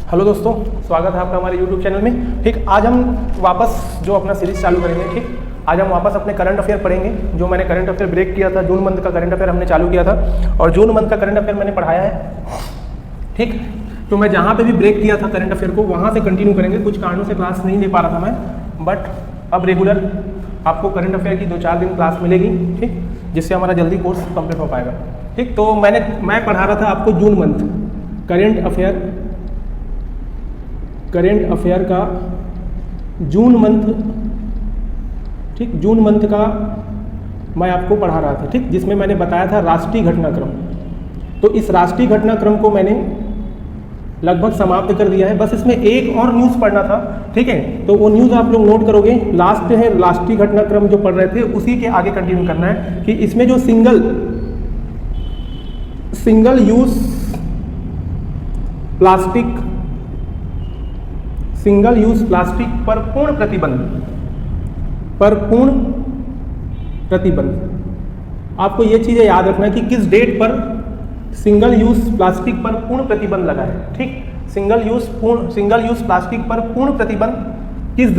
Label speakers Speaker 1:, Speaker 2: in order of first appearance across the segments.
Speaker 1: Hello दोस्तों, स्वागत है आपका हमारे यूट्यूब चैनल में। ठीक, आज हम वापस जो अपना सीरीज चालू करेंगे। ठीक, आज हम वापस अपने करंट अफेयर पढ़ेंगे। जो मैंने करंट अफेयर ब्रेक किया था, जून मंथ का करंट अफेयर हमने चालू किया था और जून मंथ का करंट अफेयर मैंने पढ़ाया है। ठीक, तो मैं जहाँ पे भी ब्रेक किया था करंट अफेयर को, वहाँ से कंटिन्यू करेंगे। कुछ कारणों से क्लास नहीं ले पा रहा था मैं, बट अब रेगुलर आपको करंट अफेयर की 2-4 दिन क्लास मिलेगी। ठीक, जिससे हमारा जल्दी कोर्स कंप्लीट हो पाएगा। ठीक, तो मैं पढ़ा रहा था आपको जून मंथ करंट अफेयर का जून मंथ। ठीक, जून मंथ का मैं आपको पढ़ा रहा था। ठीक, जिसमें मैंने बताया था राष्ट्रीय घटनाक्रम। तो इस राष्ट्रीय घटनाक्रम को मैंने लगभग समाप्त कर दिया है। बस इसमें एक और न्यूज़ पढ़ना था। ठीक है, तो वो न्यूज़ आप लोग नोट करोगे। लास्ट है राष्ट्रीय घटनाक्रम जो पढ़ रहे थे, उसी के आगे कंटिन्यू करना है कि इसमें जो सिंगल यूज प्लास्टिक पर पूर्ण प्रतिबंध। आपको ये चीज़ें याद रखना है कि किस डेट पर सिंगल यूज प्लास्टिक पर पूर्ण प्रतिबंध लगा है। ठीक, सिंगल यूज प्लास्टिक पर पूर्ण प्रतिबंध किस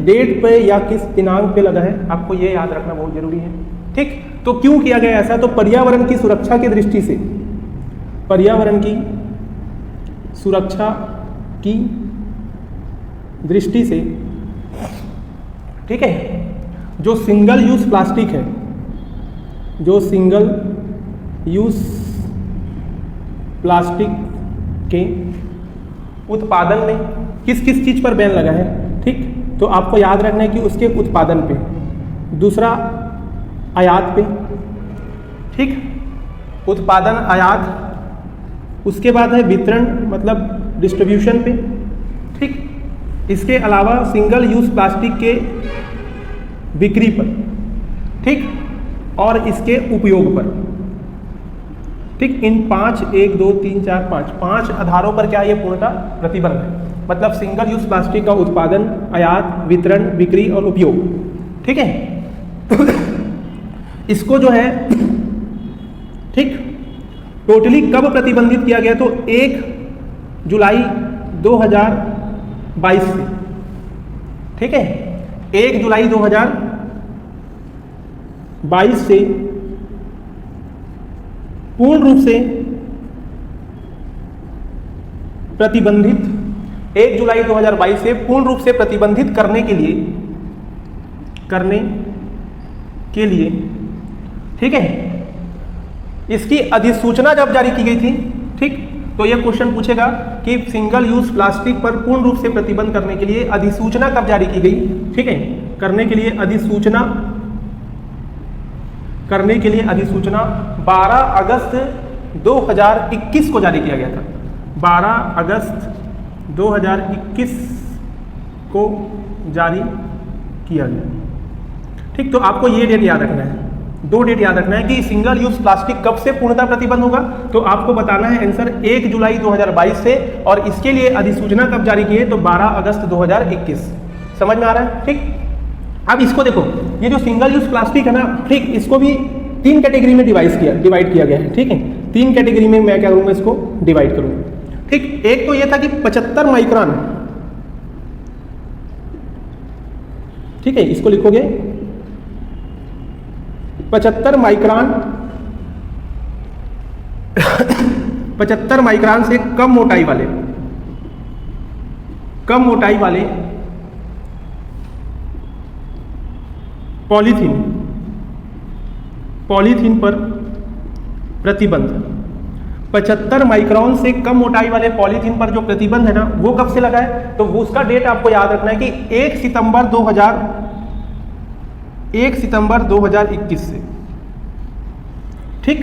Speaker 1: डेट पे या किस दिनांक पे लगा है, आपको ये याद रखना बहुत जरूरी है। ठीक, तो क्यों किया गया ऐसा? तो पर्यावरण की सुरक्षा की दृष्टि से, ठीक है, जो सिंगल यूज प्लास्टिक है, जो सिंगल यूज प्लास्टिक के उत्पादन में किस किस चीज पर बैन लगा है। ठीक, तो आपको याद रखना है कि उसके उत्पादन पे, दूसरा आयात पे। ठीक, उत्पादन, आयात, उसके बाद है वितरण मतलब डिस्ट्रीब्यूशन पे। ठीक, इसके अलावा सिंगल यूज प्लास्टिक के बिक्री पर। ठीक, और इसके उपयोग पर। ठीक, इन 5 आधारों पर क्या ये पूर्णतः प्रतिबंध है। मतलब सिंगल यूज प्लास्टिक का उत्पादन, आयात, वितरण, बिक्री और उपयोग। ठीक है, इसको जो है, ठीक, टोटली कब प्रतिबंधित किया गया? तो 1 जुलाई 2022 से। ठीक है, 1 जुलाई 2022 से पूर्ण रूप से प्रतिबंधित, 1 जुलाई 2022 से पूर्ण रूप से प्रतिबंधित करने के लिए, ठीक है, इसकी अधिसूचना जब जारी की गई थी। ठीक, तो यह क्वेश्चन पूछेगा कि सिंगल यूज प्लास्टिक पर पूर्ण रूप से प्रतिबंध करने के लिए अधिसूचना कब जारी की गई। ठीक है, करने के लिए अधिसूचना 12 अगस्त 2021 को जारी किया गया था। 12 अगस्त 2021 को जारी किया गया। ठीक, तो आपको ये डेट याद रखना है, 2 डेट याद रखना है कि सिंगल यूज प्लास्टिक कब से पूर्णतः प्रतिबंध होगा। तो आपको बताना है आंसर 1 जुलाई 2022 से, और इसके लिए अधिसूचना कब जारी की है? तो 12 अगस्त 2021। समझ में आ रहा है? ठीक, अब इसको देखो, ये जो सिंगल यूज प्लास्टिक है ना, ठीक, इसको भी 3 कैटेगरी में डिवाइड किया गया है। ठीक है, 3 कैटेगरी में मैं क्या करूंगा, इसको डिवाइड करूंगा। ठीक, एक तो ये था कि 75 माइक्रोन। ठीक है, इसको लिखोगे 75 माइक्रोन 75 माइक्रोन से कम मोटाई वाले पॉलीथीन पर प्रतिबंध। 75 माइक्रोन से कम मोटाई वाले पॉलीथीन पर जो प्रतिबंध है ना, वो कब से लगा है? तो वो उसका डेट आपको याद रखना है कि 1 सितंबर 2021 से। ठीक,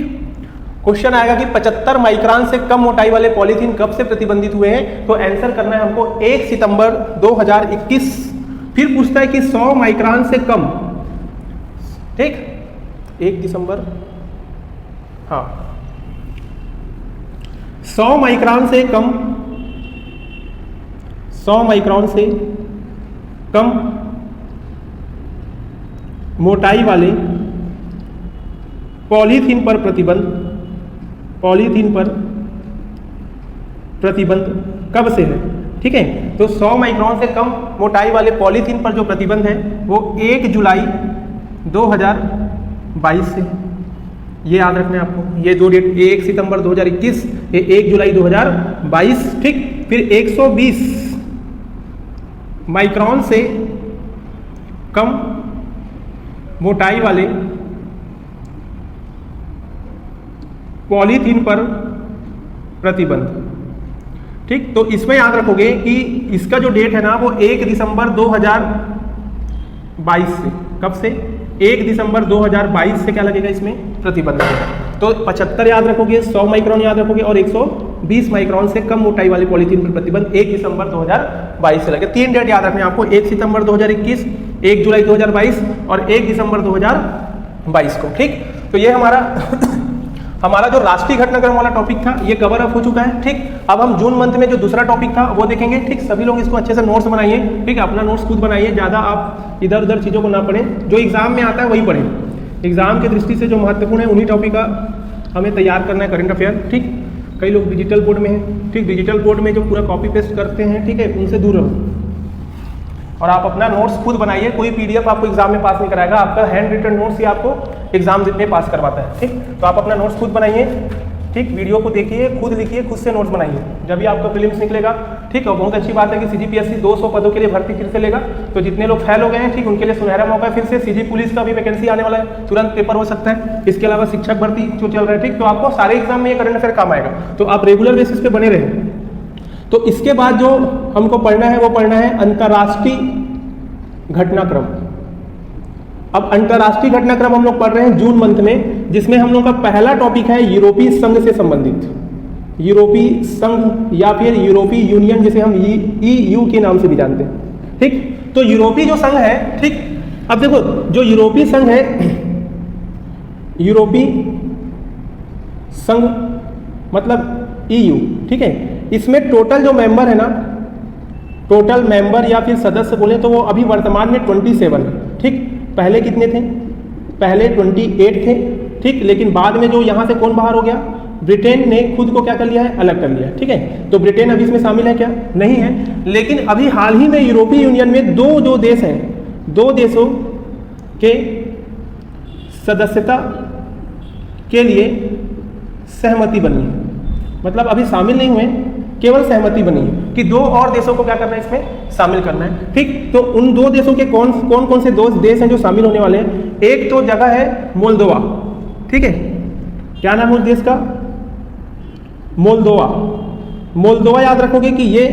Speaker 1: क्वेश्चन आएगा कि 75 माइक्रोन से कम मोटाई वाले पॉलीथीन कब से प्रतिबंधित हुए हैं? तो आंसर करना है हमको 1 सितंबर 2021। फिर पूछता है कि 100 माइक्रोन से कम। ठीक, 1 दिसंबर, हाँ, 100 माइक्रोन से कम मोटाई वाले पॉलीथीन पर प्रतिबंध कब से है, ठीक है। तो 100 माइक्रोन से कम मोटाई वाले पॉलीथीन पर जो प्रतिबंध है वो 1 जुलाई 2022 से, ये याद रखना है आपको। ये दो डेट, 1 सितंबर 2021, ये 1 जुलाई 2022, ठीक। फिर 120 माइक्रोन से कम मोटाई वाले पॉलीथीन पर प्रतिबंध, ठीक। तो इसमें याद रखोगे कि इसका जो डेट है ना वो 1 दिसंबर 2022 से, कब से, 1 दिसंबर 2022 से क्या लगेगा इसमें, प्रतिबंध लगेगा। तो 75 याद रखोगे, 100 माइक्रोन याद रखोगे और 120 माइक्रोन से कम मोटाई वाले पॉलीथीन पर प्रतिबंध 1 दिसंबर 2022 से लगेगा। 3 डेट याद रखने आपको, 1 सितंबर 2021, 1 जुलाई 2022 और 1 दिसंबर 2022 को, ठीक। तो ये हमारा जो राष्ट्रीय घटनाक्रम वाला टॉपिक था ये कवर अप हो चुका है, ठीक। अब हम जून मंथ में जो दूसरा टॉपिक था वो देखेंगे, ठीक। सभी लोग इसको अच्छे से नोट्स बनाइए, ठीक है। अपना नोट्स खुद बनाइए, ज़्यादा आप इधर उधर चीज़ों को ना पढ़ें, जो एग्जाम में आता है वही पढ़ें। एग्जाम की दृष्टि से जो महत्वपूर्ण है उन्हीं टॉपिक का हमें तैयार करना है, करंट अफेयर, ठीक। कई लोग डिजिटल बोर्ड में हैं, ठीक। डिजिटल बोर्ड में जो पूरा कॉपी पेस्ट करते हैं, ठीक है, उनसे दूर रहो और आप अपना नोट्स खुद बनाइए। कोई पीडीएफ आपको एग्जाम में पास नहीं कराएगा, आपका हैंड रिटन नोट्स ही आपको एग्जाम में पास करवाता है, ठीक। तो आप अपना नोट्स खुद बनाइए, ठीक। वीडियो को देखिए, खुद लिखिए, खुद से नोट्स बनाइए, जब भी आपका प्रीलिम्स निकलेगा, ठीक। और बहुत अच्छी बात है कि सीजीपीएससी 200 पदों के लिए भर्ती फिर से लेगा, तो जितने लोग फेल हो गए हैं, ठीक, उनके लिए सुनहरा मौका है। फिर से सीजी पुलिस का भी वैकेंसी आने वाला है, तुरंत पेपर हो सकता है। इसके अलावा शिक्षक भर्ती जो चल रहा है, ठीक। तो आपको सारे एग्जाम में ये करंट अफेयर काम आएगा, तो आप रेगुलर बेसिस पे बने रहें। तो इसके बाद जो हमको पढ़ना है वो पढ़ना है अंतर्राष्ट्रीय घटनाक्रम। अब अंतर्राष्ट्रीय घटनाक्रम हम लोग पढ़ रहे हैं जून मंथ में, जिसमें हम लोग का पहला टॉपिक है यूरोपीय संघ से संबंधित, यूरोपीय संघ या फिर यूरोपीय यूनियन, जिसे हम EU के नाम से भी जानते हैं, ठीक। तो यूरोपीय जो संघ है, ठीक। अब देखो जो यूरोपीय संघ है, यूरोपीय संघ मतलब EU, ठीक है। इसमें टोटल जो मेंबर है ना, टोटल मेंबर या फिर सदस्य बोले तो वो अभी वर्तमान में 27 है, ठीक। पहले कितने थे, पहले 28 थे, ठीक। लेकिन बाद में जो यहाँ से कौन बाहर हो गया, ब्रिटेन ने खुद को क्या कर लिया है, अलग कर लिया है, ठीक है। तो ब्रिटेन अभी इसमें शामिल है क्या, नहीं है। लेकिन अभी हाल ही में यूरोपीय यूनियन में दो जो देश हैं, 2 देशों के सदस्यता के लिए सहमति बनी है, मतलब अभी शामिल नहीं हुए, केवल सहमति बनी है कि 2 और देशों को क्या करना है, इसमें शामिल करना है, ठीक। तो उन 2 देशों के कौन कौन से 2 देश हैं जो शामिल होने वाले हैं। एक तो जगह है मोल्दोवा, ठीक है। क्या नाम है उस देश का, मोल्दोवा। मोल्दोवा याद रखोगे कि ये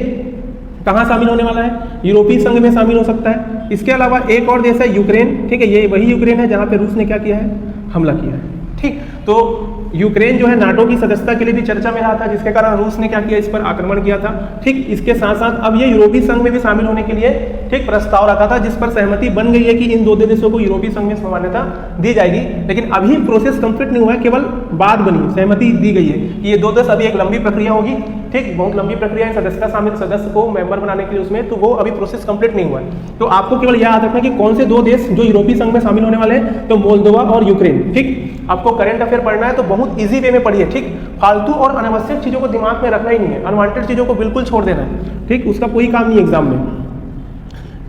Speaker 1: कहाँ शामिल होने वाला है, यूरोपीय संघ में शामिल हो सकता है। इसके अलावा एक और देश है यूक्रेन, ठीक है। ये वही यूक्रेन है जहाँ पे रूस ने क्या किया है, हमला किया है, ठीक। तो यूक्रेन जो है नाटो की सदस्यता के लिए भी चर्चा में रहा था, जिसके कारण रूस ने क्या किया, इस पर आक्रमण किया था, ठीक। इसके साथ साथ अब ये यूरोपीय संघ में भी शामिल होने के लिए, ठीक, प्रस्ताव रखा था, जिस पर सहमति बन गई है कि इन 2 देशों को यूरोपीय संघ में मान्यता दी जाएगी। लेकिन अभी प्रोसेस कंप्लीट नहीं हुआ है, केवल बात बनी, सहमति दी गई है कि ये 2 देश, अभी एक लंबी प्रक्रिया होगी, ठीक, बहुत लंबी प्रक्रिया है सदस्यता, शामिल सदस्य को मेंबर बनाने के लिए उसमें, तो वो अभी प्रोसेस कंप्लीट नहीं हुआ है। तो आपको केवल याद रखना कि कौन से 2 देश जो यूरोपीय संघ में शामिल होने वाले हैं, तो मोल्दोवा और यूक्रेन, ठीक। आपको करंट अफेयर पढ़ना है तो बहुत इजी वे में पढ़िए, ठीक। फालतू और अनावश्यक चीजों को दिमाग में रखना ही नहीं है, अनवांटेड चीजों को बिल्कुल छोड़ देना है, ठीक। उसका कोई काम नहीं एग्जाम में।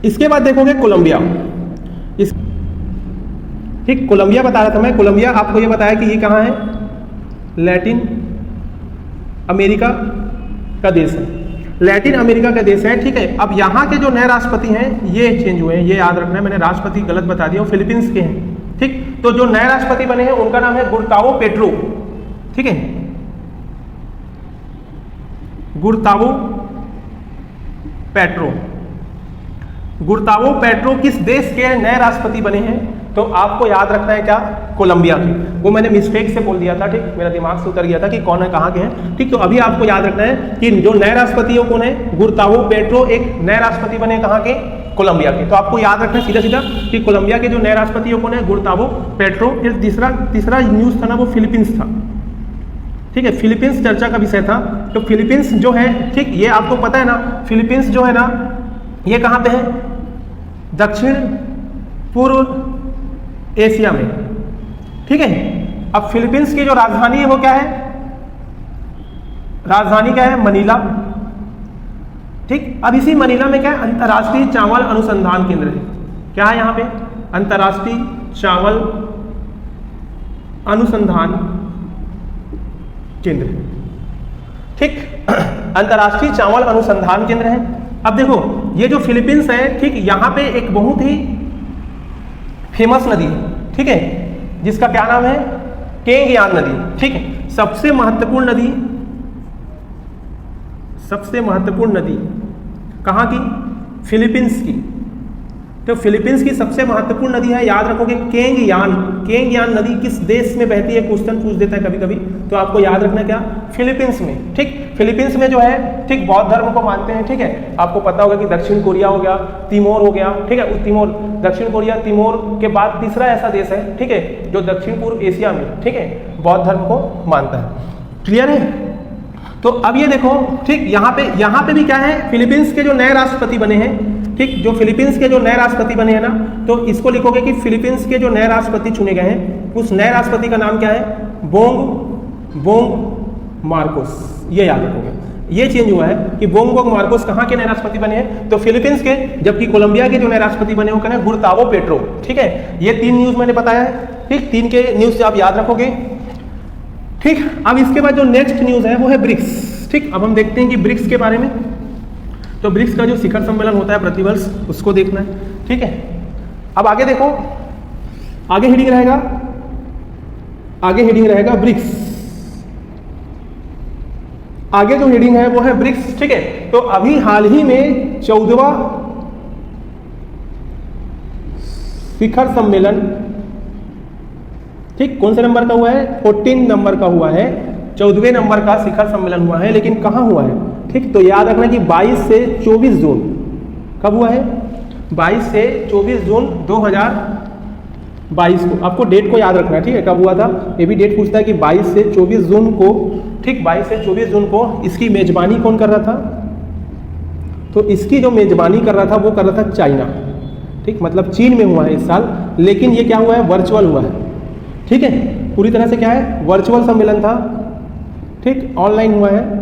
Speaker 1: इसके बाद देखोगे कोलंबिया, ठीक। कोलंबिया बता रहा था मैं, कोलंबिया आपको ये बताया कि ये कहाँ है, लैटिन अमेरिका का देश है, लैटिन अमेरिका का देश है, ठीक है। अब यहाँ के जो नए राष्ट्रपति हैं ये चेंज हुए हैं, ये याद रखना है, मैंने राष्ट्रपति गलत बता दिया, फिलीपींस के हैं, ठीक। तो जो नए राष्ट्रपति बने हैं उनका नाम है गुस्तावो पेट्रो, ठीक है। गुस्तावो पेट्रो, गुस्तावो पेट्रो किस देश के नए राष्ट्रपति बने हैं, तो आपको याद रखना है क्या, कोलंबिया के। वो मैंने मिस्टेक से बोल दिया था, ठीक, मेरा दिमाग से उतर गया था कि कौन है, कहाँ के हैं, ठीक। तो अभी आपको याद रखना है कि जो नए राष्ट्रपति है कौन है, गुस्तावो पेट्रो एक नए राष्ट्रपति बने कहाँ के, कोलंबिया के। तो आपको याद रखना है सीधा सीधा कि कोलंबिया के जो नए राष्ट्रपति कौन है, गुस्तावो पेट्रो। फिर तीसरा न्यूज़ था ना वो फिलीपींस था, ठीक है। फिलीपींस चर्चा का विषय था। तो फिलीपींस जो है, ठीक, ये आपको पता है ना, फिलीपींस जो है ना ये कहाँ पे है, दक्षिण पूर्व एशिया में, ठीक है। अब फिलीपींस की जो राजधानी है वो क्या है, राजधानी क्या है? मनीला। ठीक, अब इसी मनीला में क्या है? अंतर्राष्ट्रीय चावल अनुसंधान केंद्र है। क्या है यहाँ पे? अंतर्राष्ट्रीय चावल अनुसंधान केंद्र। ठीक, अंतर्राष्ट्रीय चावल अनुसंधान केंद्र है। अब देखो ये जो फिलीपींस है, ठीक, यहाँ पे एक बहुत ही फेमस नदी है, ठीक है, जिसका क्या नाम है? केंगयान नदी। ठीक है, सबसे महत्वपूर्ण नदी कहाँ की? फिलीपींस की। तो फिलीपींस की सबसे महत्वपूर्ण नदी है, याद रखोगे, केंगयान नदी किस देश में बहती है? क्वेश्चन पूछ देता है कभी कभी, तो आपको याद रखना क्या? फिलीपींस में। ठीक, फिलीपींस में जो है, ठीक, बौद्ध धर्म को मानते हैं। ठीक है, आपको पता होगा कि दक्षिण कोरिया हो गया, तिमोर हो गया, ठीक है, तिमोर, दक्षिण कोरिया, तिमोर के बाद तीसरा ऐसा देश है, ठीक है, जो दक्षिण पूर्व एशिया में, ठीक है, बौद्ध धर्म को मानता है। क्लियर है? तो अब ये देखो, ठीक, यहाँ पे भी क्या है? फिलीपींस के जो नए राष्ट्रपति बने हैं, ठीक, जो फिलीपींस के जो नए राष्ट्रपति बने हैं ना, तो इसको लिखोगे कि फिलीपींस के जो नए राष्ट्रपति चुने गए हैं, उस नए राष्ट्रपति का नाम क्या है? Bong Marcos. ये याद रखोगे, ये चेंज हुआ है कि बोंग मार्कोस कहाँ के नए राष्ट्रपति बने हैं? तो फिलीपींस के। जबकि कोलंबिया के जो नए राष्ट्रपति बने वो कौन है? Gustavo petro. ठीक है, ये 3 न्यूज मैंने बताया है। ठीक, 3 के न्यूज आप याद रखोगे। ठीक, अब इसके बाद जो नेक्स्ट न्यूज है वो है ब्रिक्स। ठीक, अब हम देखते हैं कि ब्रिक्स के बारे में। तो ब्रिक्स का जो शिखर सम्मेलन होता है प्रतिवर्ष, उसको देखना है। ठीक है, अब आगे देखो, आगे हेडिंग रहेगा ब्रिक्स। आगे जो हेडिंग है वो है ब्रिक्स। ठीक है, तो अभी हाल ही में 14वां शिखर सम्मेलन, ठीक, कौन से नंबर का हुआ है? 14 नंबर का हुआ है, 14वें नंबर का शिखर सम्मेलन हुआ है। लेकिन कहाँ हुआ है? ठीक, तो याद रखना कि 22 से 24 जून, कब हुआ है? 22 से 24 जून 2022 को। आपको डेट को याद रखना है, ठीक है, कब हुआ था? ये भी डेट पूछता है कि 22 से 24 जून को, ठीक, 22 से 24 जून को इसकी मेजबानी कौन कर रहा था? तो इसकी जो मेजबानी कर रहा था वो कर रहा था चाइना। ठीक, मतलब चीन में हुआ है इस साल। लेकिन ये क्या हुआ है? वर्चुअल हुआ है। ठीक है, पूरी तरह से क्या है? वर्चुअल सम्मेलन था। ठीक, ऑनलाइन हुआ है।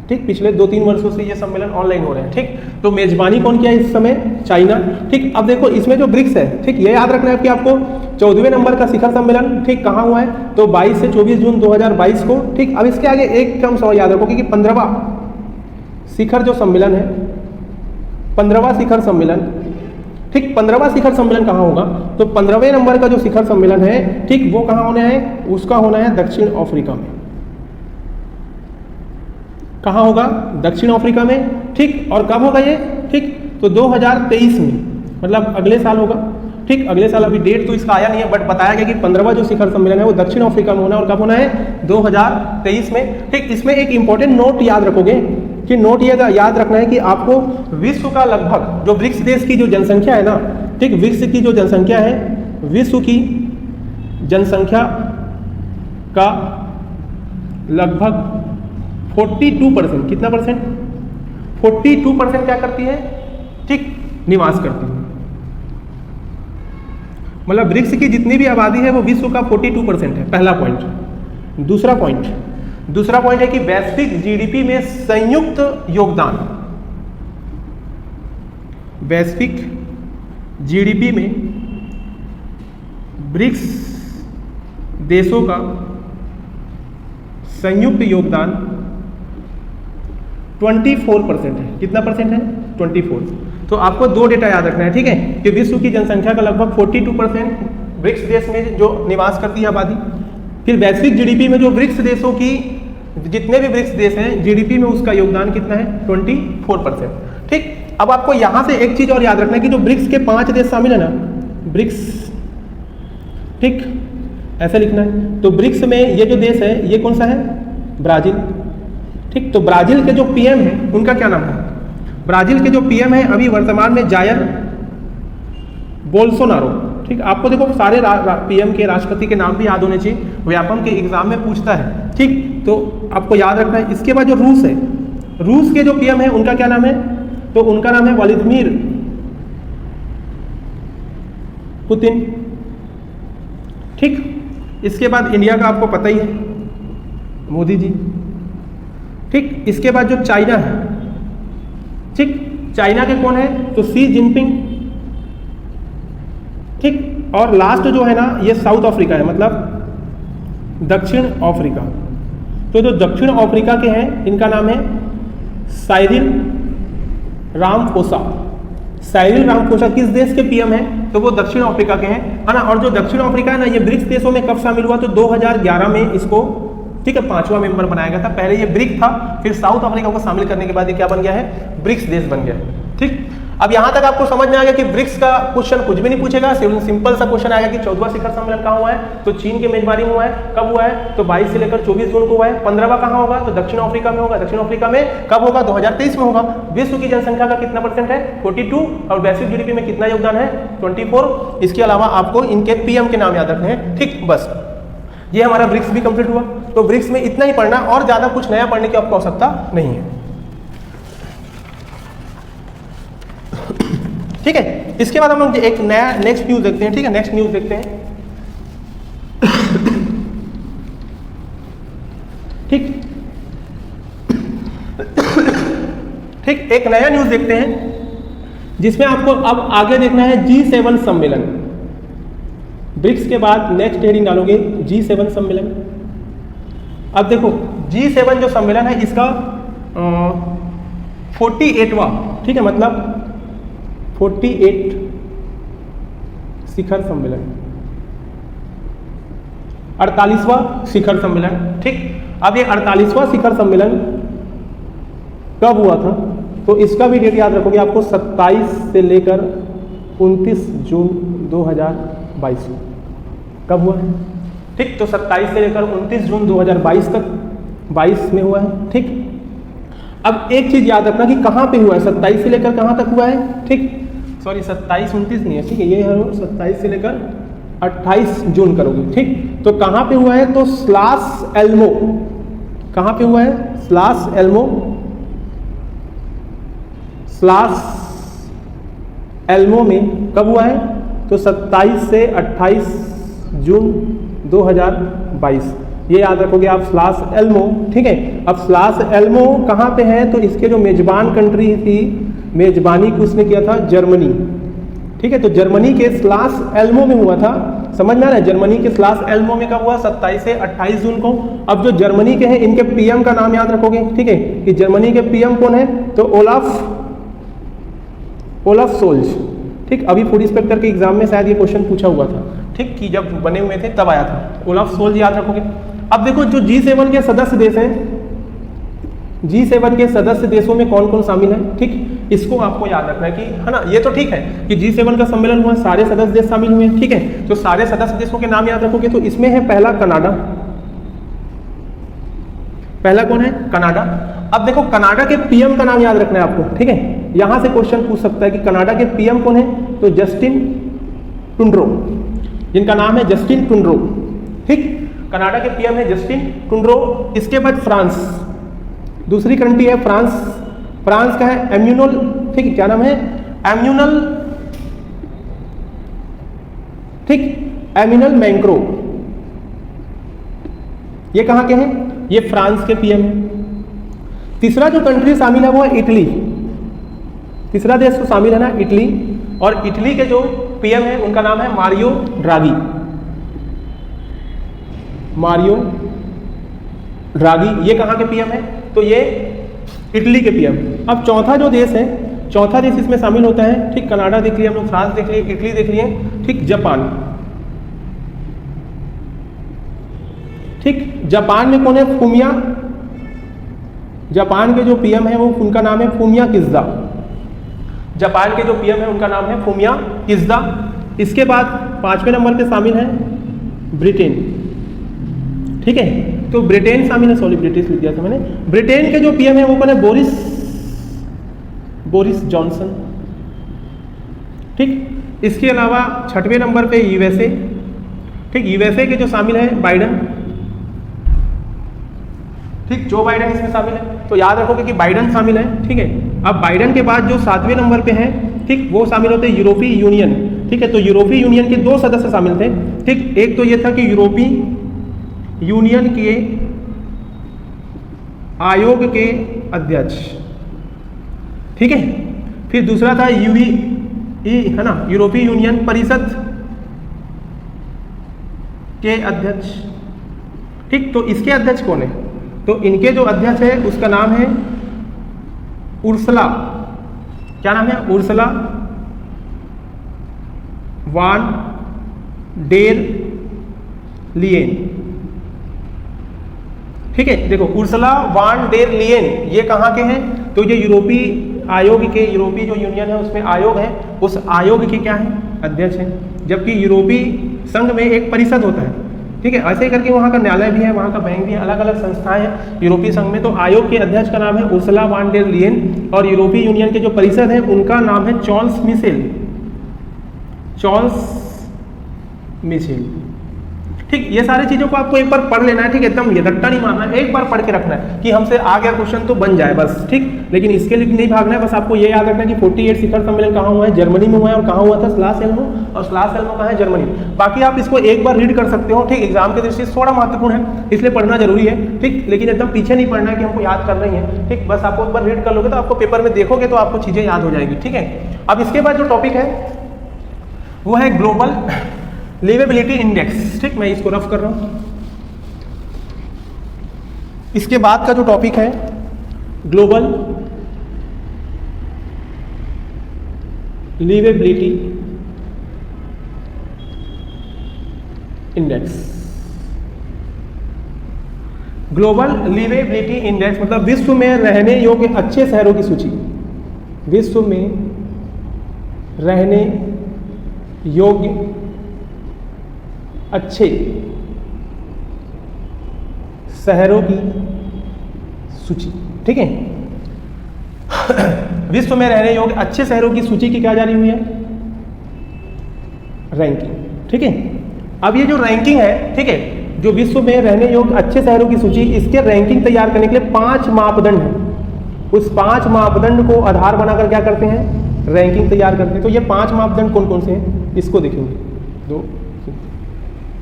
Speaker 1: ठीक, पिछले 2-3 वर्षों से ये सम्मेलन ऑनलाइन हो रहे हैं। ठीक, तो मेजबानी कौन किया इस समय? चाइना। ठीक, अब देखो इसमें जो ब्रिक्स है, ठीक, ये याद रखना है कि आपको 14वें नंबर का शिखर सम्मेलन, ठीक, कहाँ हुआ है? तो 22 से 24 जून 2022 को। ठीक, अब इसके आगे एक टर्म समझ याद रखो कि 15वां शिखर जो सम्मेलन है, 15वां शिखर सम्मेलन, ठीक, 15वां शिखर सम्मेलन कहाँ होगा? तो 15वें नंबर का जो शिखर सम्मेलन है, ठीक, वो कहाँ होना है? उसका होना है दक्षिण अफ्रीका में। कहाँ होगा? दक्षिण अफ्रीका में। ठीक, और कब होगा ये? ठीक, तो 2023 में, मतलब अगले साल होगा। ठीक, अगले साल, अभी डेट तो इसका आया नहीं है, बट बताया गया कि 15वां जो शिखर सम्मेलन है वो दक्षिण अफ्रीका में होना है। और कब होना है? 2023 में। ठीक, इसमें एक इंपॉर्टेंट नोट याद रखोगे कि नोट ये याद रखना है कि आपको विश्व का लगभग, जो ब्रिक्स देश की जो जनसंख्या है ना, ठीक, विश्व की जो जनसंख्या है, विश्व की जनसंख्या का लगभग 42%, कितना परसेंट? 42% क्या करती है? ठीक, निवास करती है। मतलब ब्रिक्स की जितनी भी आबादी है वो विश्व का 42% है। पहला पॉइंट। दूसरा पॉइंट है कि वैश्विक जीडीपी में संयुक्त योगदान, वैश्विक जीडीपी में ब्रिक्स देशों का संयुक्त योगदान 24% है। कितना परसेंट है? 24। तो आपको 2 डेटा याद रखना है, ठीक है, कि विश्व की जनसंख्या का लगभग 42% ब्रिक्स देश में जो निवास करती है आबादी। फिर वैश्विक जीडीपी में जो ब्रिक्स देशों की, जितने भी ब्रिक्स देश हैं, जीडीपी में उसका योगदान कितना है? 24%। ठीक, अब आपको यहां से एक चीज और याद रखना है कि जो ब्रिक्स के 5 देश शामिल है ना, ब्रिक्स, ठीक, ऐसे लिखना है। तो ब्रिक्स में ये जो देश है ये कौन सा है? ब्राजील। ठीक, तो ब्राजील के जो पीएम है उनका क्या नाम है? ब्राजील के जो पीएम है अभी वर्तमान में जायर बोल्सोनारो। ठीक, आपको देखो सारे पीएम के, राष्ट्रपति के नाम भी याद होने चाहिए, व्यापम के एग्जाम में पूछता है। ठीक, तो आपको याद रखना है। इसके बाद जो रूस है, रूस के जो पीएम है उनका क्या नाम है? तो उनका नाम है व्लादिमीर पुतिन। ठीक, इसके बाद इंडिया का आपको पता ही है, मोदी जी। ठीक, इसके बाद जो चाइना है, ठीक, चाइना के कौन है? तो शी जिनपिंग। ठीक, और लास्ट जो है ना ये साउथ अफ्रीका है, मतलब दक्षिण अफ्रीका। तो जो दक्षिण अफ्रीका के हैं इनका नाम है साइरिल रामाफोसा। साइरिल रामाफोसा किस देश के पीएम हैं? तो वो दक्षिण अफ्रीका के हैं, है ना। और जो दक्षिण अफ्रीका है ना ये ब्रिक्स देशों में कब शामिल हुआ? तो 2011 में इसको, ठीक है, 5वां मेंबर बनाया गया था। पहले ये ब्रिक था, फिर साउथ अफ्रीका को शामिल करने के बाद ये क्या बन गया है? ब्रिक्स देश बन गया है। ठीक, अब यहां तक आपको समझ में आ गया कि ब्रिक्स का क्वेश्चन कुछ भी नहीं पूछेगा, सिंपल सा क्वेश्चन आएगा कि 14वां शिखर सम्मेलन कहाँ हुआ है? तो चीन के मेजबानी में हुआ है। कब हुआ है? तो 22 से लेकर 24 जून को हुआ है। 15वां कहाँ होगा? तो दक्षिण अफ्रीका में होगा। दक्षिण अफ्रीका में कब होगा? 2023 में होगा। विश्व की जनसंख्या का कितना % है? 42, और वैश्विक जीडीपी में कितना योगदान है? 24। इसके अलावा आपको इनके पीएम के नाम याद रखने हैं। ठीक, बस ये हमारा ब्रिक्स भी कंप्लीट हुआ। तो ब्रिक्स में इतना ही पढ़ना, और ज्यादा कुछ नया पढ़ने की आपको आवश्यकता नहीं है। ठीक है, इसके बाद हम लोग एक नया नेक्स्ट न्यूज देखते हैं। ठीक है, नेक्स्ट न्यूज देखते हैं। ठीक ठीक, एक नया न्यूज देखते हैं जिसमें आपको अब आगे देखना है G7 सम्मेलन। ब्रिक्स के बाद नेक्स्ट हेडिंग डालोगे G7 सम्मेलन। अब देखो G7 जो सम्मेलन है इसका 48वां, ठीक है, मतलब 48 शिखर सम्मेलन, 48वां शिखर सम्मेलन। ठीक, अब ये 48वां शिखर सम्मेलन कब हुआ था? तो इसका भी डेट याद रखोगे आपको, 27 से लेकर 29 जून 2022 कब हुआ है? ठीक, तो 27 से लेकर 29 जून 2022 तक 22 में हुआ है। ठीक, अब एक चीज याद रखना कि कहाँ पे हुआ है, 27 से लेकर कहाँ तक हुआ है? ठीक, सॉरी 27 29 नहीं है, ठीक है, ये है 27 से लेकर 28 जून करोगे। ठीक, तो कहाँ पे हुआ है? तो स्लास एल्मो। कहाँ पे हुआ है? स्लास एल्मो। स्लास एल्मो में कब हुआ है? तो 27 से 28 जून 2022, ये याद रखोगे आप, स्लास एल्मो। ठीक है, अब स्लास एल्मो कहाँ पे है? तो इसके जो मेजबान कंट्री थी, मेजबानी को उसने किया था जर्मनी। ठीक है, तो जर्मनी के स्लास एल्मो में हुआ था। समझ में आ रहा है? जर्मनी के स्लास एल्मो में कब हुआ? 27 से 28 जून को। अब जो जर्मनी के हैं इनके पीएम का नाम याद रखोगे। ठीक है, कि जर्मनी के पीएम कौन है? तो ओलाफ सोल्ज। ठीक, अभी फूड इंस्पेक्टर के एग्जाम में शायद ये क्वेश्चन पूछा हुआ था। ठीक, कि जब बने हुए थे तब आया था। ओलाफ सोल्ज याद रखोगे। अब देखो जो G7 के सदस्य देश हैं, G7 के सदस्य देशों में कौन कौन शामिल है? ठीक, इसको आपको याद रखना है कि, है ना, ये तो ठीक है कि G7 का सम्मेलन हुआ, सारे सदस्य देश शामिल हुए। ठीक है, तो सारे सदस्य देशों के नाम याद रखोगे। तो इसमें है पहला कनाडा। पहला कौन है? कनाडा। अब देखो कनाडा के पीएम का नाम याद रखना है आपको। ठीक है, यहां से क्वेश्चन पूछ सकता है कि कनाडा के पीएम कौन है? तो जस्टिन ट्रूडो, जिनका नाम है जस्टिन ट्रूडो। ठीक, कनाडा के पीएम है जस्टिन ट्रूडो। इसके बाद फ्रांस, दूसरी कंट्री है फ्रांस। फ्रांस का है एम्यूनल, ठीक, क्या नाम है? एम्यूनल, ठीक, एम्यूनल मैक्रो। ये कहां के हैं? ये फ्रांस के पीएम है। तीसरा जो कंट्री शामिल है वो है इटली। तीसरा देश तो शामिल है ना, इटली। और इटली के जो पीएम है उनका नाम है मारियो ड्रागी। मारियो ड्रागी, ये कहां के पीएम है? तो ये इटली के पीएम। अब चौथा जो देश है, चौथा देश इसमें शामिल होता है। ठीक, कनाडा देख लिया हम लोग, फ्रांस देख लिए, इटली देख लिए। ठीक, जापान। ठीक, जापान में कौन है? फूमिया। जापान के जो पीएम है वो, उनका नाम है फूमिया किस्दा। जापान के जो पीएम है उनका नाम है फूमिया किस्दा। इसके बाद 5वें नंबर पे शामिल है ब्रिटेन। ठीक है, तो ब्रिटेन शामिल है, सॉरी ब्रिटिश लिख दिया था मैंने। ब्रिटेन के जो पीएम है वो कौन है? Boris Johnson. ठीक, इसके अलावा 6वें नंबर पे यूएसए। ठीक, यूएसए के जो शामिल है बाइडन। ठीक, जो बाइडन इसमें शामिल है, तो याद रखोगे कि बाइडन शामिल है। ठीक है, अब बाइडन के बाद जो 7वें नंबर पे है, ठीक, वो शामिल होते हैं यूरोपीय यूनियन। ठीक है, तो यूरोपीय यूनियन के 2 सदस्य शामिल थे। ठीक, एक तो ये था कि यूरोपीय यूनियन के आयोग के अध्यक्ष, ठीक है। फिर दूसरा था यूई है ना, यूरोपीय यूनियन परिषद के अध्यक्ष, ठीक। तो इसके अध्यक्ष कौन है? तो इनके जो अध्यक्ष है उसका नाम है उर्सुला, क्या नाम है? उर्सुला वान डेर लियेन, ठीक है। देखो उर्सुला वान डेर लियेन ये कहाँ के हैं? तो ये यूरोपीय आयोग के, यूरोपीय जो यूनियन है उसमें आयोग है, उस आयोग के क्या है? अध्यक्ष हैं। जबकि यूरोपीय संघ में एक परिषद होता है, ठीक है। ऐसे ही करके वहाँ का न्यायालय भी है, वहाँ का बैंक भी है, अलग अलग संस्थाएं हैं यूरोपीय संघ में। तो आयोग के अध्यक्ष का नाम है उर्सुला वान डेर लियेन और यूरोपीय यूनियन के जो परिषद है उनका नाम है चार्ल्स मिशेल, चार्ल्स मिशेल, ठीक। ये सारी चीज़ों को आपको एक बार पढ़ लेना है, ठीक है। एकदम ये रट्टा नहीं मारना है, एक बार पढ़ के रखना है कि हमसे आ गया क्वेश्चन तो बन जाए बस, ठीक। लेकिन इसके लिए नहीं भागना है, बस आपको ये याद रखना है कि 48 शिखर सम्मेलन कहाँ हुआ है? जर्मनी में हुआ है। और कहाँ हुआ था? स्लास एल्मो, और स्लास एल्मो कहाँ है? जर्मनी। बाकी आप इसको एक बार रीड कर सकते हो, ठीक। एग्जाम की दृष्टि से थोड़ा महत्वपूर्ण है, इसलिए पढ़ना जरूरी है, ठीक। लेकिन एकदम पीछे नहीं पढ़ना है कि हमको याद कर रही है, ठीक। बस आपको एक बार रीड कर लोगे तो आपको पेपर में देखोगे तो आपको चीज़ें याद हो जाएगी, ठीक है। अब इसके बाद जो टॉपिक है वो है ग्लोबल लिवेबिलिटी इंडेक्स, ठीक। मैं इसको रफ कर रहा हूं। इसके बाद का जो टॉपिक है global liveability index. Global liveability index मतलब विश्व में रहने योग्य अच्छे शहरों की सूची, विश्व में रहने योग्य अच्छे शहरों की सूची, ठीक है। विश्व में रहने योग्य अच्छे शहरों की सूची की क्या जारी हुई है? रैंकिंग, ठीक है। अब ये जो रैंकिंग है, ठीक है, जो विश्व में रहने योग्य अच्छे शहरों की सूची, इसके रैंकिंग तैयार करने के लिए 5 मापदंड है। उस 5 मापदंड को आधार बनाकर क्या करते हैं? रैंकिंग तैयार करते हैं। तो ये 5 मापदंड कौन कौन से हैं इसको देखेंगे, 2,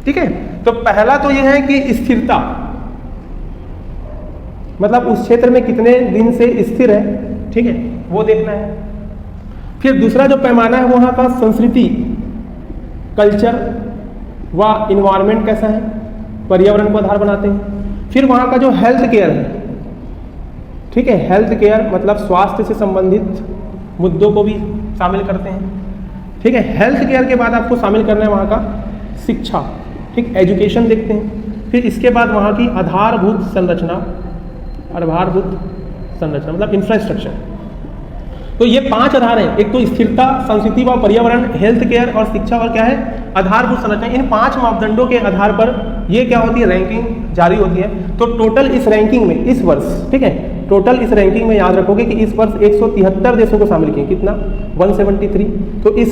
Speaker 1: ठीक है। तो पहला तो ये है कि स्थिरता, मतलब उस क्षेत्र में कितने दिन से स्थिर है, ठीक है, वो देखना है। फिर दूसरा जो पैमाना है वहाँ का संस्कृति, कल्चर व इन्वायरमेंट कैसा है, पर्यावरण को आधार बनाते हैं। फिर वहाँ का जो हेल्थ केयर है, ठीक है, हेल्थ केयर मतलब स्वास्थ्य से संबंधित मुद्दों को भी शामिल करते हैं, ठीक है। हेल्थ केयर के बाद आपको शामिल करना है वहाँ का शिक्षा, ठीक, एजुकेशन देखते हैं। फिर इसके बाद वहाँ की आधारभूत संरचना, आधारभूत संरचना मतलब इंफ्रास्ट्रक्चर। तो ये 5 आधार हैं, एक तो स्थिरता, संस्कृति व पर्यावरण, हेल्थ केयर और शिक्षा, और क्या है? आधारभूत संरचना। इन 5 मापदंडों के आधार पर ये क्या होती है? रैंकिंग जारी होती है। तो टोटल इस रैंकिंग में इस वर्ष, ठीक है, टोटल इस रैंकिंग में याद रखोगे कि इस वर्ष 173 देशों को शामिल किए। कितना? 173। तो इस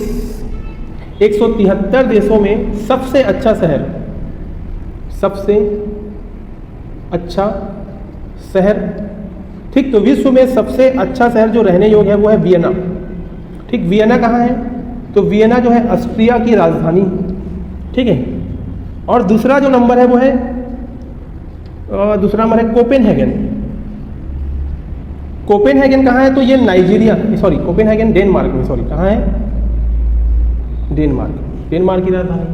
Speaker 1: 173 देशों में सबसे अच्छा शहर, सबसे अच्छा शहर, ठीक। तो विश्व में सबसे अच्छा शहर जो रहने योग्य है वो है वियना, ठीक। वियना कहाँ है? तो वियना जो है ऑस्ट्रिया की राजधानी, ठीक है। और दूसरा जो नंबर है वो है दूसरा नंबर है कोपेनहेगन। कोपेनहेगन कहाँ है? तो ये नाइजीरिया, सॉरी कोपेनहेगन डेनमार्क में, सॉरी कहाँ है? डेनमार्क, डेनमार्क की राजधानी,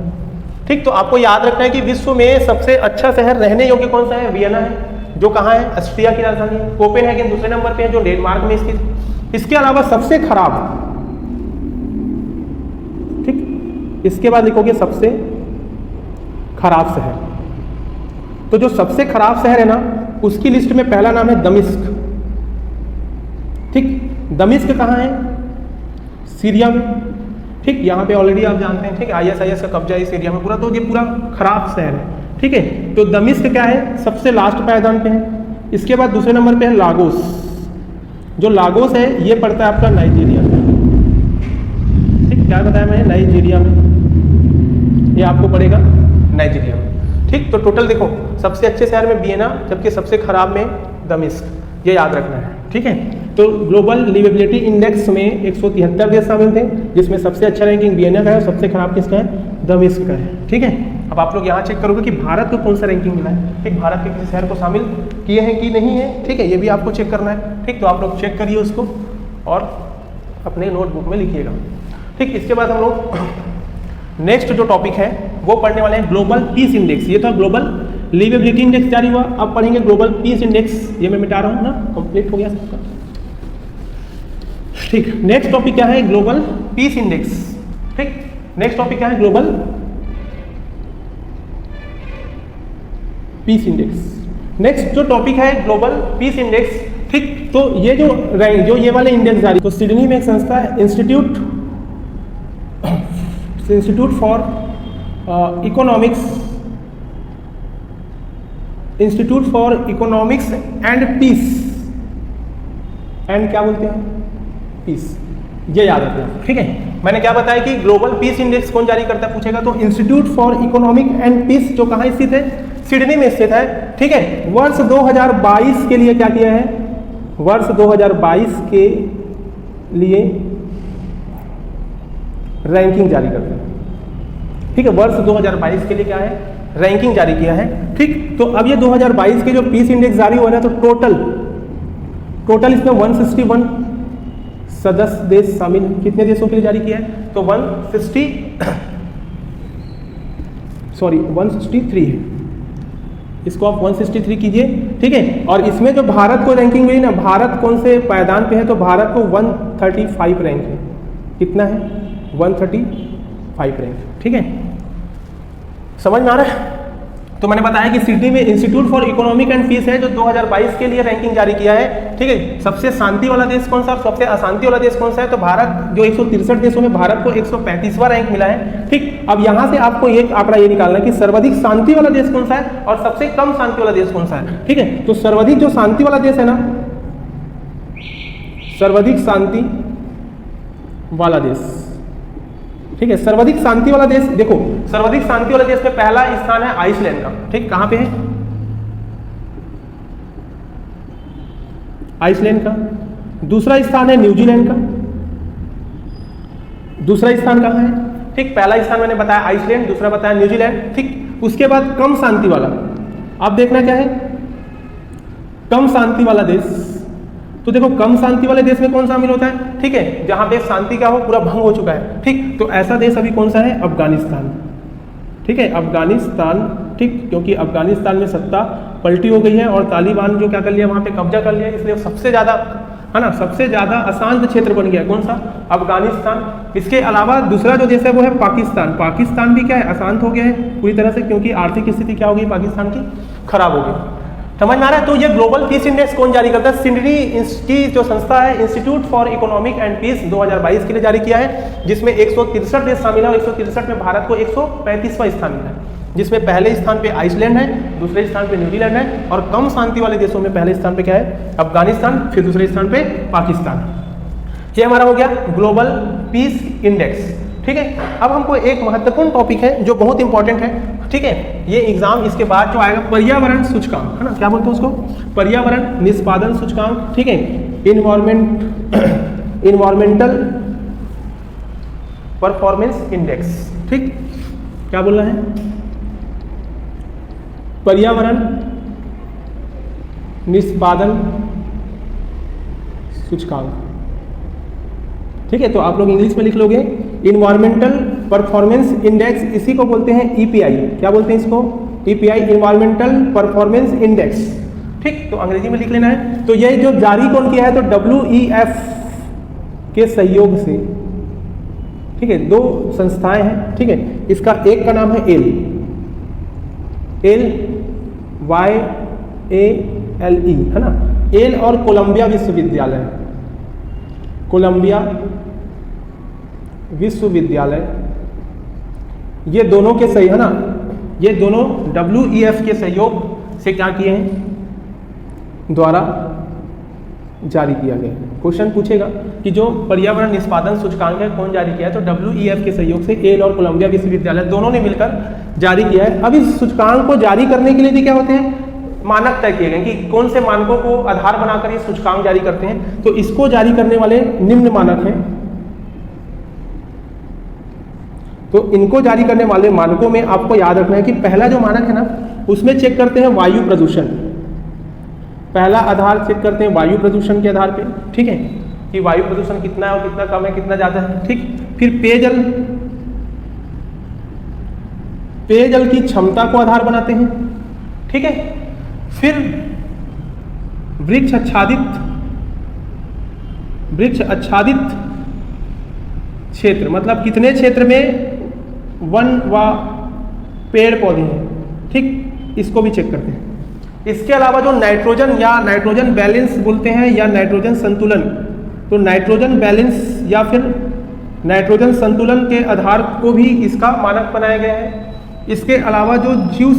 Speaker 1: ठीक। तो आपको याद रखना है कि विश्व में सबसे अच्छा शहर रहने योग्य कौन सा है? वियना है, जो कहाँ है? ऑस्ट्रिया की राजधानी है। कोपेनहेगन दूसरे नंबर पे है जो डेनमार्क में स्थित। इसके अलावा सबसे खराब, ठीक, इसके बाद लिखोगे सबसे खराब शहर। तो जो सबसे खराब शहर है ना, उसकी लिस्ट में पहला नाम है दमिश्क, ठीक। दमिश्क कहाँ है? सीरिया में, ठीक। यहाँ पे ऑलरेडी आप जानते हैं, ठीक, ISIS का कब्जा है सीरिया में पूरा, तो ये पूरा खराब शहर है, ठीक है। तो दमिश्क क्या है? सबसे लास्ट पायदान पे है। इसके बाद दूसरे नंबर पे है लागोस। जो लागोस है ये पड़ता है आपका नाइजीरिया में, ठीक। क्या बताया मैंने? नाइजीरिया में, ये आपको पड़ेगा नाइजीरिया में, ठीक। तो टोटल देखो, सबसे अच्छे शहर में वियना, जबकि सबसे खराब में दमिश्क, ये याद रखना है, ठीक है। तो ग्लोबल लिवेबिलिटी इंडेक्स में 173 देश शामिल थे, जिसमें सबसे अच्छा रैंकिंग वियना का है और सबसे खराब किसका है, दमिश्क का है। ठीक है, अब आप लोग यहाँ चेक करोगे कि भारत को कौन सा रैंकिंग मिला है। ठीक, भारत के किसी शहर को शामिल किए हैं कि नहीं है। ठीक है, ये भी आपको चेक करना है। ठीक, तो आप लोग चेक करिए उसको और अपने नोटबुक में लिखिएगा। ठीक, इसके बाद हम लोग नेक्स्ट जो टॉपिक है वो पढ़ने वाले हैं ग्लोबल पीस इंडेक्स। ये तो ग्लोबल लिवेबिलिटी इंडेक्स जारी हुआ, अब पढ़ेंगे ग्लोबल पीस इंडेक्स। ये मैं मिटा रहा हूँ ना, कंप्लीट हो गया सबका। ठीक, नेक्स्ट टॉपिक क्या है, ग्लोबल पीस इंडेक्स। ठीक, नेक्स्ट टॉपिक क्या है, ग्लोबल पीस इंडेक्स। नेक्स्ट जो टॉपिक है ग्लोबल पीस इंडेक्स। ठीक, तो ये जो ये वाले इंडेक्स जारी, तो सिडनी में एक संस्था है, Institute for Economics and Peace, and क्या बोलते हैं, पीस, ये याद रखना। ठीक है, मैंने क्या बताया कि ग्लोबल पीस इंडेक्स कौन जारी करता है पूछेगा तो Institute for Economic and Peace, जो कहाँ स्थित है, सिडनी में स्थित है। ठीक है, वर्ष 2022 के लिए क्या किया है, वर्ष 2022 के लिए रैंकिंग जारी करता है। ठीक है, वर्ष 2022 के लिए क्या है, रैंकिंग जारी किया है। ठीक, तो अब ये 2022 के जो पीस इंडेक्स जारी हुआ है तो टोटल इसमें 161 सदस्य देश शामिल, कितने देशों के लिए जारी किया है, तो 163 है। इसको आप 163 कीजिए। ठीक है, और इसमें जो भारत को रैंकिंग मिली ना, भारत कौन से पायदान पे है, तो भारत को 135 रैंक है। कितना है, 135 रैंक। ठीक है, समझ में आ रहा है। तो मैंने बताया कि सिडनी में Institute for Economic and Peace है जो 2022 के लिए रैंकिंग जारी किया है। ठीक है, सबसे शांति वाला देश कौन सा और सबसे अशांति वाला देश कौन सा है, तो भारत, जो 163 देशों में भारत को 135वां रैंक मिला है। ठीक, अब यहाँ से आपको एक आंकड़ा ये निकालना है कि सर्वाधिक शांति वाला देश कौन सा है और सबसे कम शांति वाला देश कौन सा है। ठीक है, तो सर्वाधिक जो शांति वाला देश है ना, सर्वाधिक शांति वाला देश, ठीक है, सर्वाधिक शांति वाला देश, देखो सर्वाधिक शांति वाले देश में पहला स्थान है आइसलैंड का। ठीक, कहां पे है, आइसलैंड का। दूसरा स्थान है न्यूजीलैंड का। दूसरा स्थान कहां है, ठीक, पहला स्थान मैंने बताया आइसलैंड, दूसरा बताया न्यूजीलैंड। ठीक, उसके बाद कम शांति वाला, अब देखना क्या है, कम शांति वाला देश। तो देखो कम शांति वाले देश में कौन शामिल होता है, ठीक है, जहां पे शांति का हो पूरा भंग हो चुका है। ठीक, तो ऐसा देश अभी कौन सा है, अफगानिस्तान। ठीक है, अफगानिस्तान। ठीक, क्योंकि अफगानिस्तान में सत्ता पलटी हो गई है और तालिबान जो क्या कर लिया, वहां पे कब्जा कर लिया, इसलिए सबसे ज्यादा है ना, सबसे ज्यादा अशांत क्षेत्र बन गया। कौन सा, अफगानिस्तान। इसके अलावा दूसरा जो देश है वो है पाकिस्तान। पाकिस्तान भी क्या है, अशांत हो गया है पूरी तरह से, क्योंकि आर्थिक स्थिति क्या हो गई पाकिस्तान की, खराब हो गई। समझ में आ रहा है। तो ये ग्लोबल पीस इंडेक्स कौन जारी करता है, सिडनी की जो संस्था है Institute for Economic and Peace 2022 के लिए जारी किया है, जिसमें 163 देश शामिल है और 163 में भारत को 135वां स्थान मिला है, जिसमें पहले स्थान पे आइसलैंड है, दूसरे स्थान पे न्यूजीलैंड है और कम शांति वाले देशों में पहले स्थान पे क्या है, अफगानिस्तान, फिर दूसरे स्थान पे पाकिस्तान। ये हमारा हो गया ग्लोबल पीस इंडेक्स। ठीक है, अब हमको एक महत्वपूर्ण टॉपिक है जो बहुत इंपॉर्टेंट है। ठीक है, ये एग्जाम इसके बाद जो आएगा, पर्यावरण सूचकांक, है ना, क्या बोलते हैं उसको, पर्यावरण निष्पादन सूचकांक। ठीक है, इन्वायरमेंटल परफॉर्मेंस इंडेक्स। ठीक, क्या बोलना है, पर्यावरण निष्पादन सूचकांक। ठीक है, तो आप लोग इंग्लिश में लिख लोगे इन्वायरमेंटल परफॉर्मेंस इंडेक्स, इसी को बोलते हैं ईपीआई। क्या बोलते हैं इसको, ईपीआई, इन्वायरमेंटल परफॉर्मेंस इंडेक्स। ठीक, तो अंग्रेजी में लिख लेना है। तो ये जो जारी कौन किया है, तो WEF के सहयोग से। ठीक है, दो संस्थाएं हैं। ठीक है, इसका एक का नाम है LYALE, है ना, एल और कोलंबिया विश्वविद्यालय, कोलंबिया विश्वविद्यालय, ये दोनों के सही, है ना, ये दोनों WEF के सहयोग से क्या किए हैं, द्वारा जारी किया गया। क्वेश्चन पूछेगा कि जो पर्यावरण निष्पादन सूचकांक है कौन जारी किया है, तो WEF के सहयोग से एल और कोलंबिया विश्वविद्यालय दोनों ने मिलकर जारी किया है। अब इस सूचकांक को जारी करने के लिए भी क्या होते हैं, मानक तय किए गए कि कौन से मानकों को आधार बनाकर ये सूचकांक जारी करते हैं। तो इसको जारी करने वाले निम्न मानक हैं। तो इनको जारी करने वाले मानकों में आपको याद रखना है कि पहला जो मानक है ना, उसमें चेक करते हैं वायु प्रदूषण। पहला आधार चेक करते हैं वायु प्रदूषण के आधार पे, ठीक है, कि वायु प्रदूषण कितना है और कितना कम है, कितना ज़्यादा है, ठीक। फिर पेयजल की क्षमता को आधार बनाते हैं, ठीक है। फिर वृक्ष आच्छादित क्षेत्र, मतलब कितने क्षेत्र में वन व पेड़ पौधे हैं, ठीक, इसको भी चेक करते हैं। इसके अलावा जो नाइट्रोजन या नाइट्रोजन बैलेंस बोलते हैं या नाइट्रोजन संतुलन, तो नाइट्रोजन बैलेंस या फिर नाइट्रोजन संतुलन के आधार को भी इसका मानक बनाया गया है। इसके अलावा जो जीव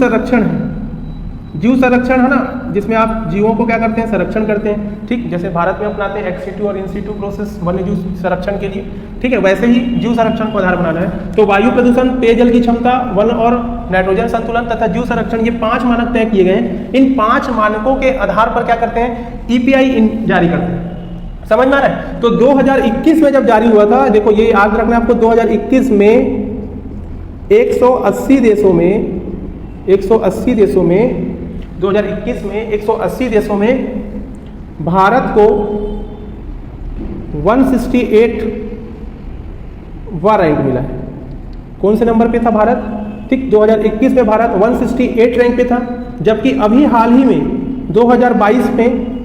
Speaker 1: संरक्षण है ना, जिसमें आप जीवों को क्या करते हैं, संरक्षण करते हैं, ठीक, जैसे भारत में अपनाते हैं एक्स-सिटू और इन-सिटू प्रोसेस वन्यजीव संरक्षण के लिए, ठीक है, वैसे ही जीव संरक्षण को आधार बनाना है। तो वायु प्रदूषण, पेयजल की क्षमता, वन और नाइट्रोजन संतुलन तथा जीव संरक्षण, ये 5 मानक तय किए गए हैं। इन 5 मानकों के आधार पर क्या करते हैं, EPI जारी करते हैं। समझ में आ रहा है? तो 2021 में जब जारी हुआ था, देखो ये याद रखना आपको, 2021 में 180 देशों में 2021 में 180 देशों में भारत को 168वां रैंक मिला है। कौन से नंबर पे था भारत, ठीक, 2021 में भारत 168 रैंक पे था, जबकि अभी हाल ही में 2022 में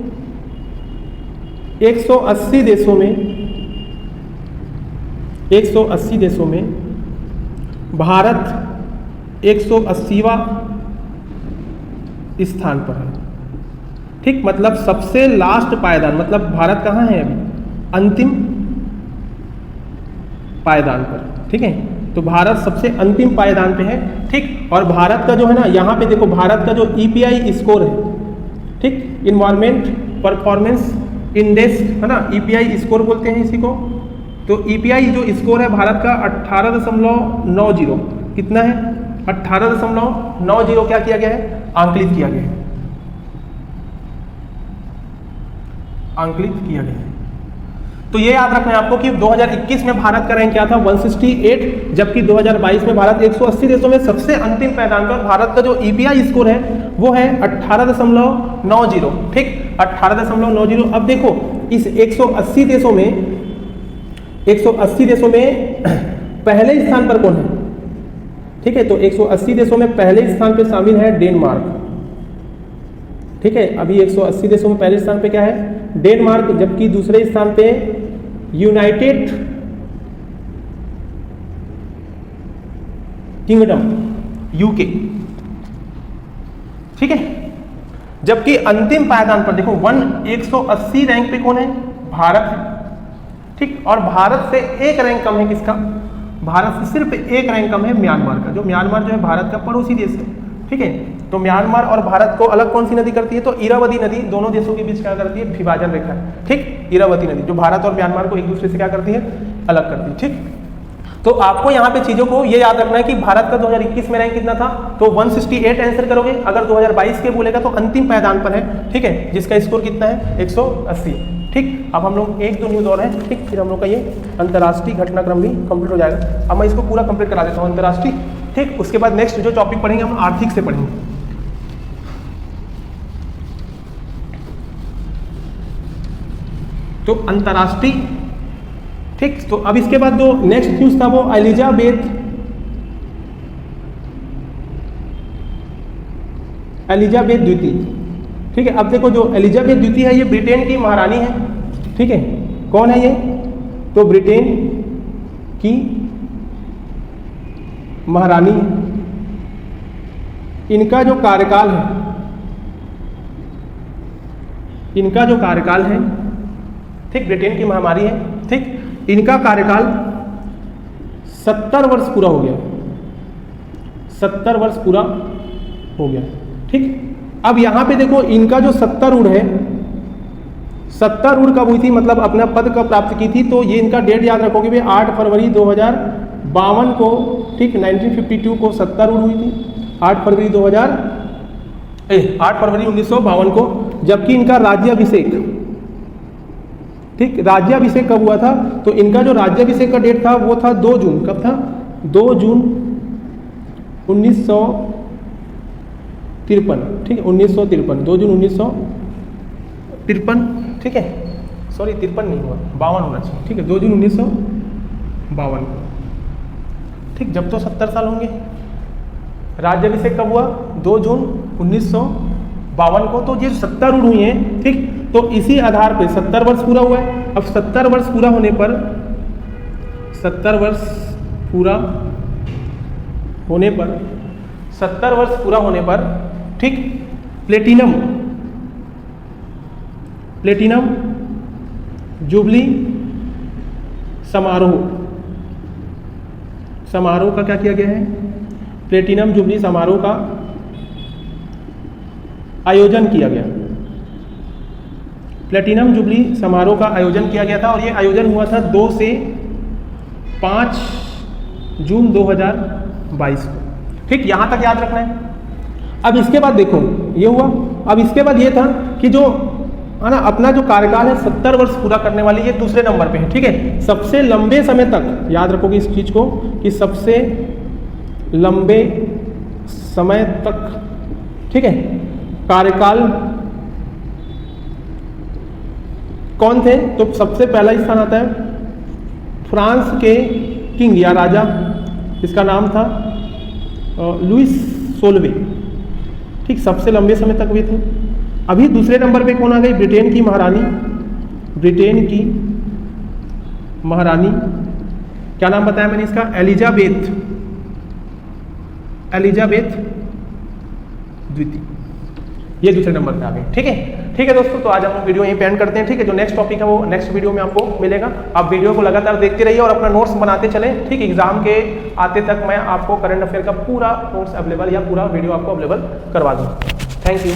Speaker 1: 180 देशों में भारत 180वां स्थान पर है, ठीक, मतलब सबसे लास्ट पायदान, मतलब भारत कहाँ है अभी, अंतिम पायदान पर, ठीक है। तो भारत सबसे अंतिम पायदान पे है, ठीक। और भारत का जो है ना, यहाँ पे देखो भारत का जो EPI स्कोर है, ठीक, इन्वायरमेंट परफॉर्मेंस इंडेक्स है ना, EPI स्कोर बोलते हैं इसी को। तो EPI जो स्कोर है भारत का 18.90, कितना है, 18.90 क्या किया गया है, आंकलित किया गया है। तो ये याद रखना है आपको कि 2021 में भारत का रैंक क्या था, 168, जबकि 2022 में भारत 180 देशों में सबसे अंतिम पायदान पर। भारत का जो EPI स्कोर है वो है 18.90, ठीक, 18.90। अब देखो इस 180 देशों में पहले स्थान पर कौन है, ठीक है। तो 180 देशों में पहले स्थान पे शामिल है डेनमार्क, ठीक है। अभी 180 देशों में पहले स्थान पे क्या है, डेनमार्क, जबकि दूसरे स्थान पे यूनाइटेड किंगडम UK, ठीक है। जबकि अंतिम पायदान पर देखो 180 रैंक पे कौन है, भारत है, ठीक। और भारत से एक रैंक कम है किसका, भारत से सिर्फ एक रैंक कम है म्यांमार का। जो म्यांमार जो है भारत का पड़ोसी देश है, ठीक है। तो म्यांमार और भारत को अलग कौन सी नदी करती है, तो इरावती नदी दोनों देशों के बीच क्या करती है, विभाजन रेखा है, ठीक, इरावती नदी जो भारत और म्यांमार को एक दूसरे से क्या करती है, अलग करती है, ठीक। तो आपको यहाँ पे चीजों को ये याद रखना है कि भारत का 2021 में रैंक कितना था, तो 168 आंसर करोगे। अगर 2022 के बोलेगा तो अंतिम पायदान पर है, ठीक है, जिसका स्कोर कितना है, 180, ठीक। अब हम लोग 1-2 न्यूज और है, ठीक, फिर हम लोग का ये अंतर्राष्ट्रीय घटनाक्रम भी कंप्लीट हो जाएगा। अब मैं इसको पूरा कंप्लीट करा देता हूँ, अंतर्राष्ट्रीय, ठीक। उसके बाद नेक्स्ट जो टॉपिक पढ़ेंगे हम आर्थिक से पढ़ेंगे। तो अंतर्राष्ट्रीय, ठीक। तो अब इसके बाद जो नेक्स्ट न्यूज था वो एलिजाबेथ द्वितीय, ठीक है। अब देखो जो एलिजाबेथ द्वितीय है ये ब्रिटेन की महारानी है, ठीक है। कौन है ये, तो ब्रिटेन की महारानी। इनका जो कार्यकाल है, ठीक, ब्रिटेन की महामारी है, ठीक। इनका कार्यकाल 70 वर्ष पूरा हो गया, 70 वर्ष पूरा हो गया, ठीक। अब यहाँ पे देखो इनका जो 70 रूढ़ है, 70 रूढ़ कब हुई थी, मतलब अपना पद कब प्राप्त की थी, तो ये इनका डेट याद रखोगे भी 8 फरवरी 2052 को, ठीक, 1952 को 70 रूढ़ हुई थी, 8 फरवरी 2052 8 फरवरी 1952 को, जबकि इनका राज्याभिषेक, ठीक, राज्याभिषेक कब हुआ था? तो इनका जो राज्याभिषेक का डेट था वो था 2 जून। कब था? 2 जून 1953, ठीक है, 1953, 2 जून 1953, ठीक है, सॉरी 53 नहीं हुआ, 52 होना चाहिए, ठीक है, 2 जून 1952, ठीक। जब तो 70 साल होंगे। राज्याभिषेक कब हुआ? 2 जून 1952 को। तो ये 70 रूढ़ हुई हैं, ठीक। तो इसी आधार पे 70 वर्ष पूरा हुआ है। अब 70 वर्ष पूरा होने पर 70 वर्ष पूरा होने पर, ठीक, प्लेटिनम जुबली समारोह का क्या किया गया है? प्लेटिनम जुबली समारोह का आयोजन किया गया। प्लेटिनम जुबली समारोह का आयोजन किया गया था और ये आयोजन हुआ था 2 से 5 जून 2022 को, ठीक। यहां तक याद रखना है। अब इसके बाद देखो ये हुआ। अब इसके बाद ये था कि जो है ना अपना जो कार्यकाल है 70 वर्ष पूरा करने वाली, ये दूसरे नंबर पे है, ठीक है। सबसे लंबे समय तक याद रखोगे इस चीज को कि सबसे लंबे समय तक, ठीक है, कार्यकाल कौन थे? तो सबसे पहला स्थान आता है फ्रांस के किंग या राजा, इसका नाम था लुइस 16वें, ठीक, सबसे लंबे समय तक हुए थे। अभी दूसरे नंबर पे कौन आ गई? ब्रिटेन की महारानी, क्या नाम बताया मैंने इसका? एलिजाबेथ द्वितीय, ये दूसरे नंबर पे आ गई, ठीक है। ठीक है दोस्तों, तो आज हम वीडियो यहीं पे एंड करते हैं, ठीक है। जो नेक्स्ट टॉपिक है वो नेक्स्ट वीडियो में आपको मिलेगा। आप वीडियो को लगातार देखते रहिए और अपना नोट्स बनाते चलें, ठीक। एग्जाम के आते तक मैं आपको करंट अफेयर का पूरा नोट्स अवेलेबल या पूरा वीडियो आपको अवेलेबल करवा दूँ। Thank you.